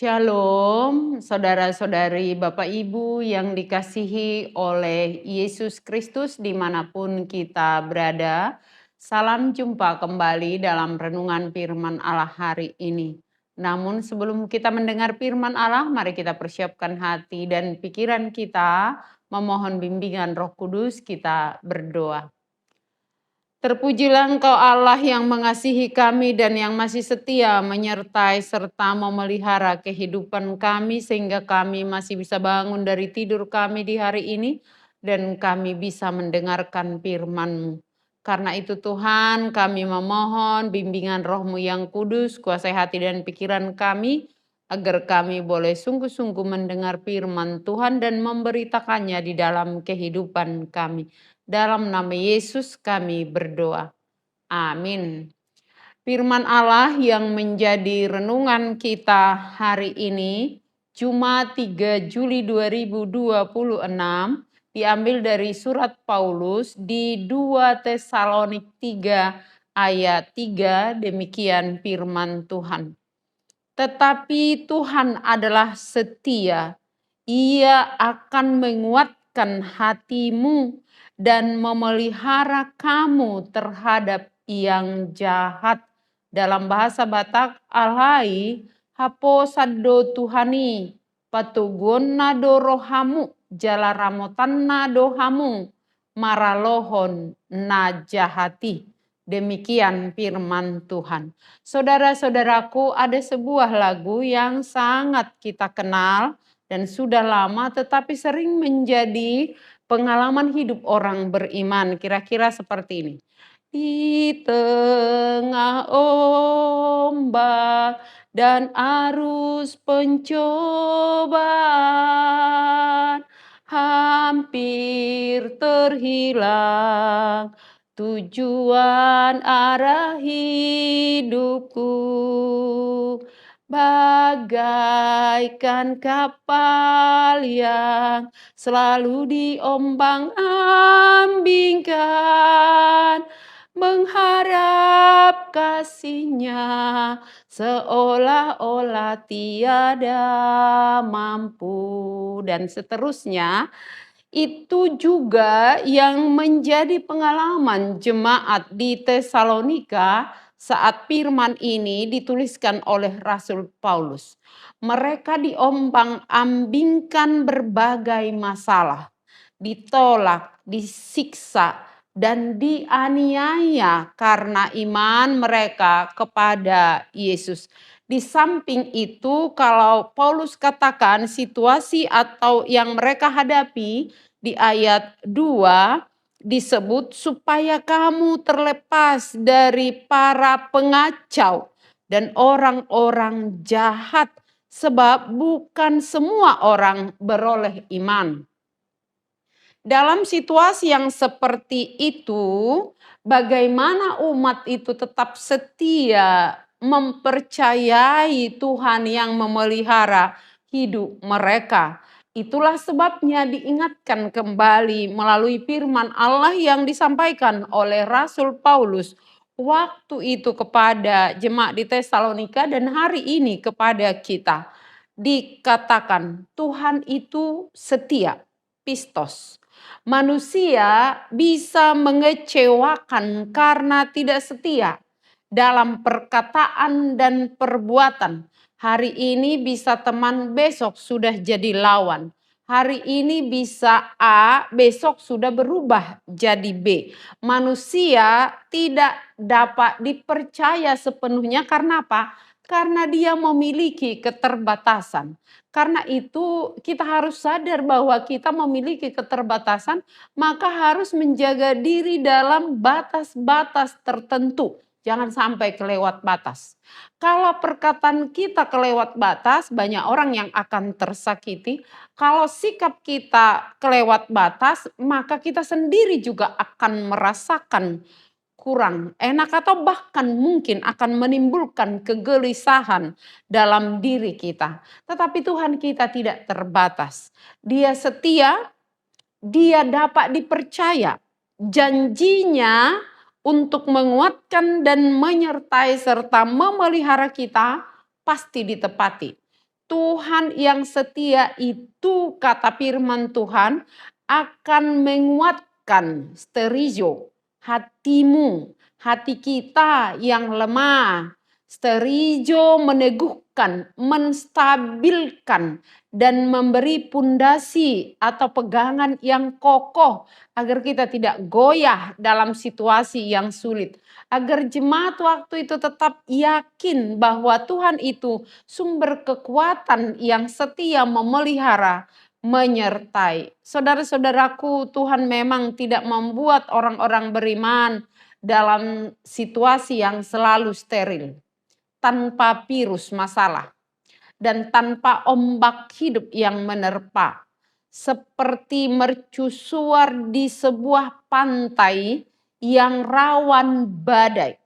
Shalom, saudara-saudari, Bapak Ibu yang dikasihi oleh Yesus Kristus dimanapun kita berada. Salam jumpa kembali dalam renungan firman Allah hari ini. Namun sebelum kita mendengar firman Allah, mari kita persiapkan hati dan pikiran kita, memohon bimbingan Roh Kudus, kita berdoa. Terpujilah Engkau Allah yang mengasihi kami dan yang masih setia menyertai serta memelihara kehidupan kami sehingga kami masih bisa bangun dari tidur kami di hari ini dan kami bisa mendengarkan firman-Mu. Karena itu Tuhan, kami memohon bimbingan Roh-Mu yang kudus, kuasai hati dan pikiran kami agar kami boleh sungguh-sungguh mendengar firman Tuhan dan memberitakannya di dalam kehidupan kami. Dalam nama Yesus kami berdoa. Amin. Firman Allah yang menjadi renungan kita hari ini, Jumat 3 Juli 2026, diambil dari surat Paulus di 2 Tesalonik 3 ayat 3, demikian firman Tuhan. Tetapi Tuhan adalah setia, Ia akan menguatkan hatimu dan memelihara kamu terhadap yang jahat. Dalam bahasa Batak, alhai hapo saddo Tuhani, patugon nado rohamu, jalaramotan nado hamu, maralohon na jahati. Demikian firman Tuhan. Saudara-saudaraku, ada sebuah lagu yang sangat kita kenal dan sudah lama tetapi sering menjadi pengalaman hidup orang beriman, kira-kira seperti ini. Di tengah ombak dan arus pencobaan, hampir terhilang tujuan arah hidupku. Bagaikan kapal yang selalu diombang-ambingkan, mengharap kasih-Nya seolah-olah tiada mampu, dan seterusnya. Itu juga yang menjadi pengalaman jemaat di Tesalonika saat firman ini dituliskan oleh Rasul Paulus. Mereka diombang-ambingkan berbagai masalah, ditolak, disiksa, dan dianiaya karena iman mereka kepada Yesus. Di samping itu, kalau Paulus katakan situasi atau yang mereka hadapi di ayat 2, disebut supaya kamu terlepas dari para pengacau dan orang-orang jahat, sebab bukan semua orang beroleh iman. Dalam situasi yang seperti itu, bagaimana umat itu tetap setia mempercayai Tuhan yang memelihara hidup mereka? Itulah sebabnya diingatkan kembali melalui firman Allah yang disampaikan oleh Rasul Paulus waktu itu kepada jemaat di Tesalonika dan hari ini kepada kita. Dikatakan Tuhan itu setia, pistos. Manusia bisa mengecewakan karena tidak setia dalam perkataan dan perbuatan. Hari ini bisa teman, besok sudah jadi lawan. Hari ini bisa A, besok sudah berubah jadi B. Manusia tidak dapat dipercaya sepenuhnya karena apa? Karena dia memiliki keterbatasan. Karena itu kita harus sadar bahwa kita memiliki keterbatasan, maka harus menjaga diri dalam batas-batas tertentu. Jangan sampai kelewat batas. Kalau perkataan kita kelewat batas, banyak orang yang akan tersakiti. Kalau sikap kita kelewat batas, maka kita sendiri juga akan merasakan kurang enak atau bahkan mungkin akan menimbulkan kegelisahan dalam diri kita. Tetapi Tuhan kita tidak terbatas. Dia setia, dia dapat dipercaya. Janjinya untuk menguatkan dan menyertai serta memelihara kita pasti ditepati. Tuhan yang setia itu, kata firman Tuhan, akan menguatkan sterizo, hatimu, hati kita yang lemah. Sterizo meneguhkan, menstabilkan, dan memberi pundasi atau pegangan yang kokoh agar kita tidak goyah dalam situasi yang sulit. Agar jemaat waktu itu tetap yakin bahwa Tuhan itu sumber kekuatan yang setia memelihara, menyertai. Saudara-saudaraku, Tuhan memang tidak membuat orang-orang beriman dalam situasi yang selalu steril, tanpa virus masalah, dan tanpa ombak hidup yang menerpa. Seperti mercusuar di sebuah pantai yang rawan badai.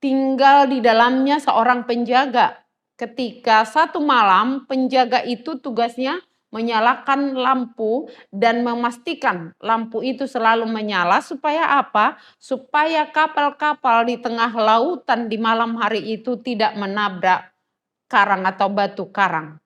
Tinggal di dalamnya seorang penjaga. Ketika satu malam penjaga itu tugasnya menyalakan lampu dan memastikan lampu itu selalu menyala supaya apa? Supaya kapal-kapal di tengah lautan di malam hari itu tidak menabrak karang atau batu karang.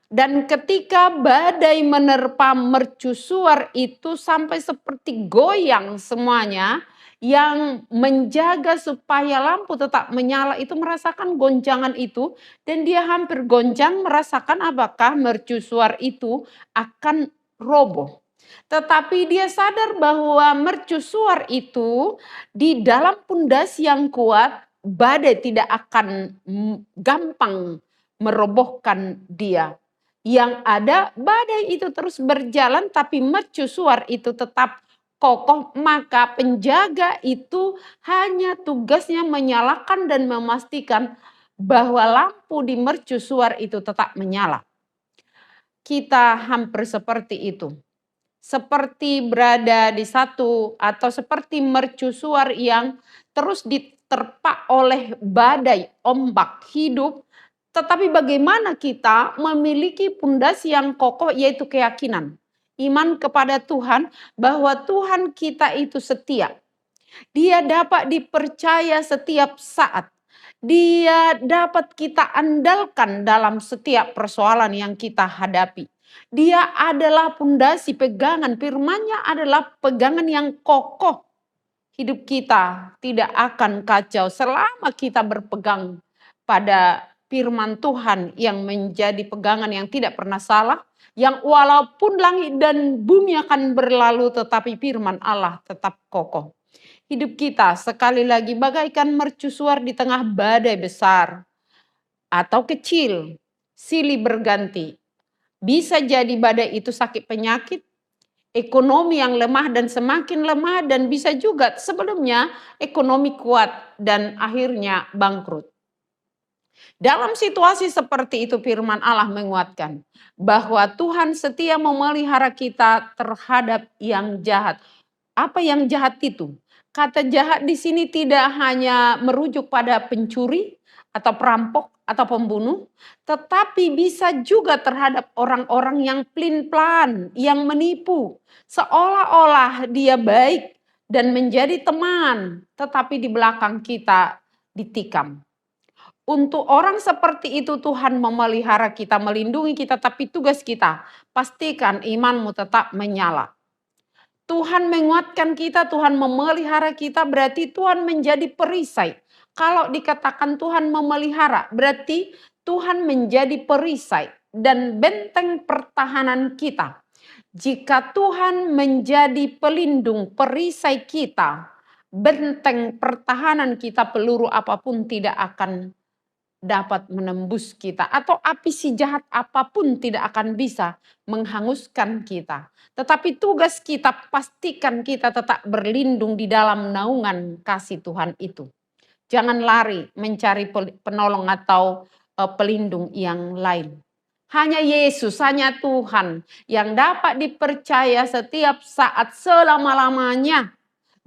Dan ketika badai menerpa mercusuar itu sampai seperti goyang semuanya, yang menjaga supaya lampu tetap menyala itu merasakan gonjangan itu, dan dia hampir gonjang merasakan apakah mercusuar itu akan roboh. Tetapi dia sadar bahwa mercusuar itu di dalam pundasi yang kuat, badai tidak akan gampang merobohkan dia. Yang ada badai itu terus berjalan tapi mercusuar itu tetap kokoh, maka penjaga itu hanya tugasnya menyalakan dan memastikan bahwa lampu di mercusuar itu tetap menyala. Kita hampir seperti itu. Seperti berada di satu atau seperti mercusuar yang terus diterpa oleh badai ombak hidup. Tetapi bagaimana kita memiliki pondasi yang kokoh, yaitu keyakinan. Iman kepada Tuhan bahwa Tuhan kita itu setia. Dia dapat dipercaya setiap saat. Dia dapat kita andalkan dalam setiap persoalan yang kita hadapi. Dia adalah pondasi pegangan, firman-Nya adalah pegangan yang kokoh. Hidup kita tidak akan kacau selama kita berpegang pada firman Tuhan yang menjadi pegangan yang tidak pernah salah, yang walaupun langit dan bumi akan berlalu tetapi firman Allah tetap kokoh. Hidup kita sekali lagi bagaikan mercusuar di tengah badai besar atau kecil, silih berganti. Bisa jadi badai itu sakit penyakit, ekonomi yang lemah dan semakin lemah, dan bisa juga sebelumnya ekonomi kuat dan akhirnya bangkrut. Dalam situasi seperti itu firman Allah menguatkan bahwa Tuhan setia memelihara kita terhadap yang jahat. Apa yang jahat itu? Kata jahat di sini tidak hanya merujuk pada pencuri atau perampok atau pembunuh, tetapi bisa juga terhadap orang-orang yang pelin-pelan, yang menipu, seolah-olah dia baik dan menjadi teman, tetapi di belakang kita ditikam. Untuk orang seperti itu Tuhan memelihara kita, melindungi kita, tapi tugas kita pastikan imanmu tetap menyala. Tuhan menguatkan kita, Tuhan memelihara kita, berarti Tuhan menjadi perisai. Kalau dikatakan Tuhan memelihara, berarti Tuhan menjadi perisai dan benteng pertahanan kita. Jika Tuhan menjadi pelindung, perisai kita, benteng pertahanan kita, peluru apapun tidak akan dapat menembus kita, atau api si jahat apapun tidak akan bisa menghanguskan kita. Tetapi tugas kita pastikan kita tetap berlindung di dalam naungan kasih Tuhan itu. Jangan lari mencari penolong atau pelindung yang lain. Hanya Yesus, hanya Tuhan yang dapat dipercaya setiap saat selama-lamanya.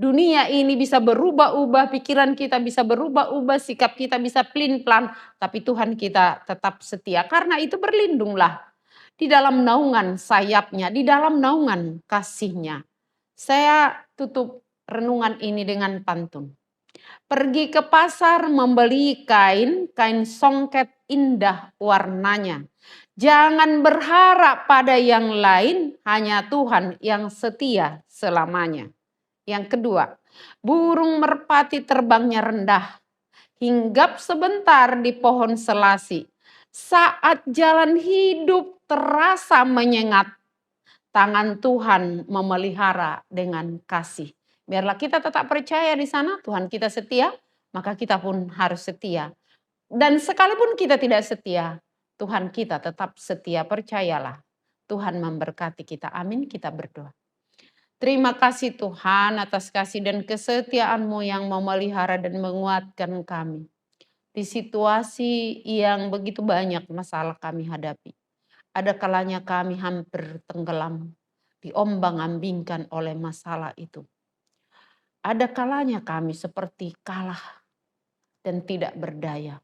Dunia ini bisa berubah-ubah, pikiran kita bisa berubah-ubah, sikap kita bisa pelin-pelan, tapi Tuhan kita tetap setia. Karena itu berlindunglah di dalam naungan sayapnya, di dalam naungan kasihnya. Saya tutup renungan ini dengan pantun. Pergi ke pasar membeli kain songket indah warnanya. Jangan berharap pada yang lain, hanya Tuhan yang setia selamanya. Yang kedua, burung merpati terbangnya rendah, hinggap sebentar di pohon selasi. Saat jalan hidup terasa menyengat, tangan Tuhan memelihara dengan kasih. Biarlah kita tetap percaya di sana, Tuhan kita setia, maka kita pun harus setia. Dan sekalipun kita tidak setia, Tuhan kita tetap setia, percayalah. Tuhan memberkati kita. Amin, kita berdoa. Terima kasih Tuhan atas kasih dan kesetiaan-Mu yang memelihara dan menguatkan kami. Di situasi yang begitu banyak masalah kami hadapi. Ada kalanya kami hampir tenggelam, diombang-ambingkan oleh masalah itu. Ada kalanya kami seperti kalah dan tidak berdaya.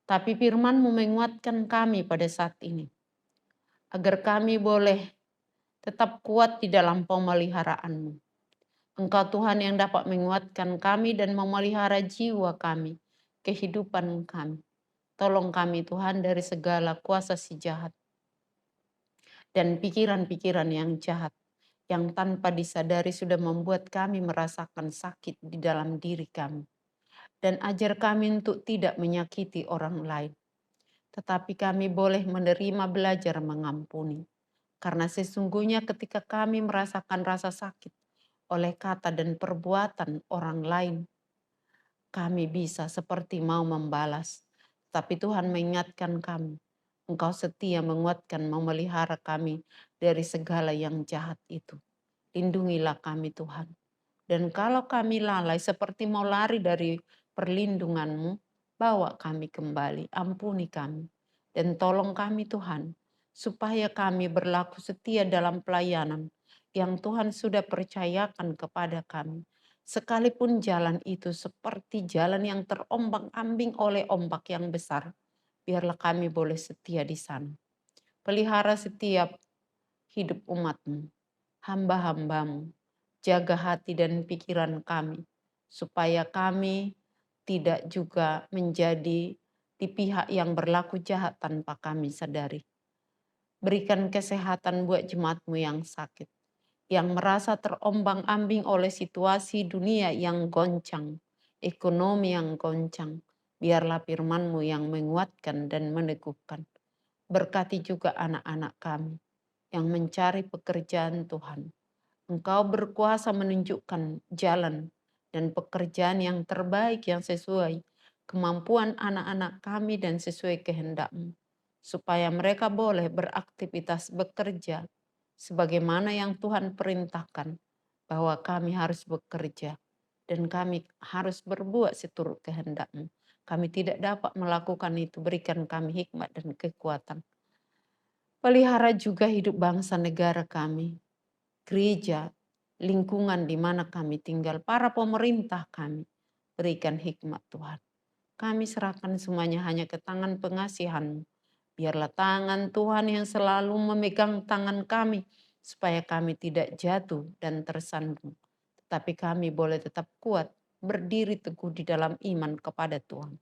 Tapi firman-Mu menguatkan kami pada saat ini. Agar kami boleh tetap kuat di dalam pemeliharaan-Mu. Engkau Tuhan yang dapat menguatkan kami dan memelihara jiwa kami, kehidupan kami. Tolong kami Tuhan dari segala kuasa si jahat dan pikiran-pikiran yang jahat yang tanpa disadari sudah membuat kami merasakan sakit di dalam diri kami. Dan ajar kami untuk tidak menyakiti orang lain. Tetapi kami boleh menerima, belajar mengampuni. Karena sesungguhnya ketika kami merasakan rasa sakit oleh kata dan perbuatan orang lain, kami bisa seperti mau membalas. Tapi Tuhan mengingatkan kami, Engkau setia menguatkan, memelihara kami dari segala yang jahat itu. Lindungilah kami Tuhan. Dan kalau kami lalai seperti mau lari dari perlindungan-Mu, bawa kami kembali, ampuni kami. Dan tolong kami Tuhan, supaya kami berlaku setia dalam pelayanan yang Tuhan sudah percayakan kepada kami. Sekalipun jalan itu seperti jalan yang terombang-ambing oleh ombak yang besar, biarlah kami boleh setia di sana. Pelihara setiap hidup umat-Mu, hamba-hamba-Mu. Jaga hati dan pikiran kami, supaya kami tidak juga menjadi di pihak yang berlaku jahat tanpa kami sadari. Berikan kesehatan buat jemaat-Mu yang sakit, yang merasa terombang-ambing oleh situasi dunia yang goncang, ekonomi yang goncang. Biarlah firman-Mu yang menguatkan dan meneguhkan. Berkati juga anak-anak kami yang mencari pekerjaan Tuhan. Engkau berkuasa menunjukkan jalan dan pekerjaan yang terbaik yang sesuai kemampuan anak-anak kami dan sesuai kehendak-Mu. Supaya mereka boleh beraktivitas bekerja sebagaimana yang Tuhan perintahkan, bahwa kami harus bekerja dan kami harus berbuat seturut kehendak-Mu. Kami tidak dapat melakukan itu, berikan kami hikmat dan kekuatan. Pelihara juga hidup bangsa negara kami, gereja, lingkungan di mana kami tinggal, para pemerintah kami. Berikan hikmat Tuhan. Kami serahkan semuanya hanya ke tangan pengasihan-Mu. Biarlah tangan Tuhan yang selalu memegang tangan kami, supaya kami tidak jatuh dan tersandung. Tetapi kami boleh tetap kuat, berdiri teguh di dalam iman kepada Tuhan.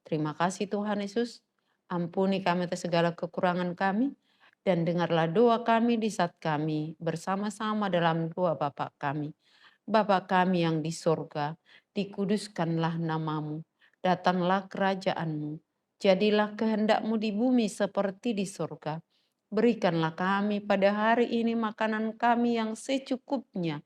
Terima kasih Tuhan Yesus. Ampuni kami atas segala kekurangan kami. Dan dengarlah doa kami di saat kami bersama-sama dalam doa Bapa kami. Bapa kami yang di sorga, dikuduskanlah namamu. Datanglah kerajaanmu. Jadilah kehendak-Mu di bumi seperti di sorga. Berikanlah kami pada hari ini makanan kami yang secukupnya.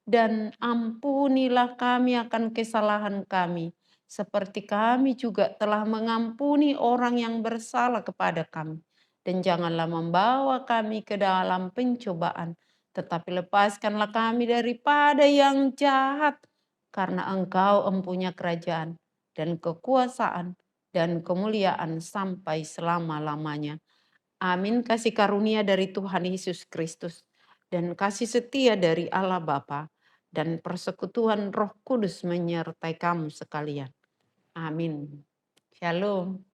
Dan ampunilah kami akan kesalahan kami. Seperti kami juga telah mengampuni orang yang bersalah kepada kami. Dan janganlah membawa kami ke dalam pencobaan. Tetapi lepaskanlah kami daripada yang jahat. Karena Engkau empunya kerajaan dan kekuasaan dan kemuliaan sampai selama-lamanya. Amin. Kasih karunia dari Tuhan Yesus Kristus dan kasih setia dari Allah Bapa dan persekutuan Roh Kudus menyertai kamu sekalian. Amin. Shalom.